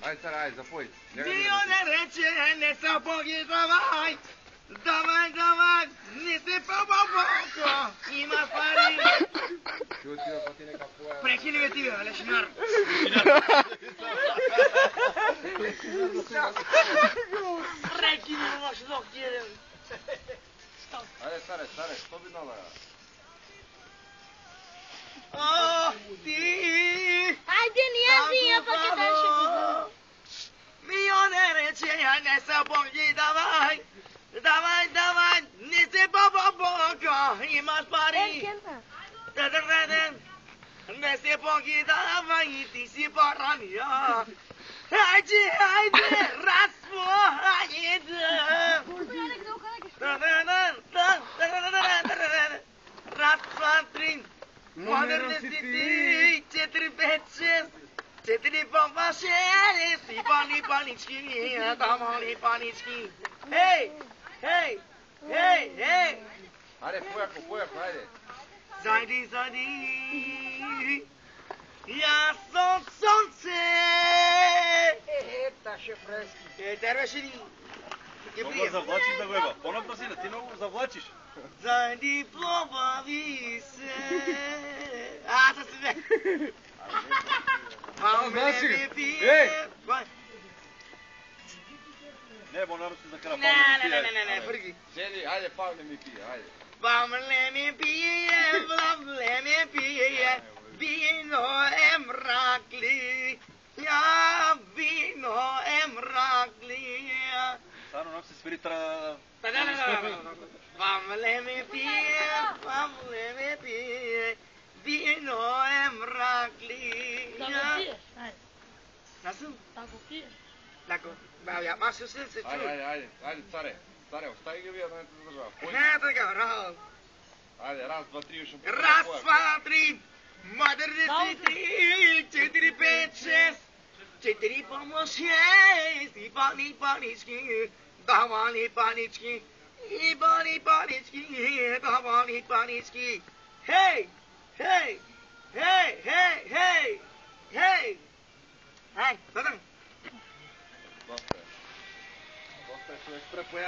Ajde, Sara, ajde, zapoj. Dio ne reče, ne sa Bogi, davaj. Davaj, davaj, ne se poboko, ima pari. Čuti, pa ti neka poja. Prekini me ti, lešinar. Prekini me vaš dok jedan. Ajde, Sare, što bi dala? O, ti. Ajde, nije zija, pa će da še Dio ne reče, ne sa Bogi, davaj. Davaj, davaj, ne se poboko, ima pari. Ne se Bogi, davaj, ti si paranija. Hajde, raspo, hajde. Raz, dva, tri, moderni si ti, 4, 5, 6, 4 bomba 6, i pani panički, tamali panički. Hej, hej, hej, hej. Ajde, pojako, ajde. Zajdi, ja sam sunce. Taše freski. Tervešini. Много завлачиш да го еба. По-напред си, ти много завлачиш. Зайди, пробави се. Аз се бе. Не, бо се закара Не, прги. Седи, ajde, Pavle mi pije, ajde. Pavle mi pije, vino emrakli. Ja, vino emrakli. Стано нам се свири трябва... Pavle mi pije, vino emrakli. Da go piješ, ajde. Nasıl? Da go piješ. Tako, yapmazsın sen se čuj. Ajde, Care, ostavi ga vija da ne te zadržava. Ne, tako, bravo. Ajde, raz, dva, tri, još un Раз, два, три, moderni si ti, 4, 5, 6, 4 pomoć 6, i panički, davani panički, i bani panički, davani panički. Hej, hej,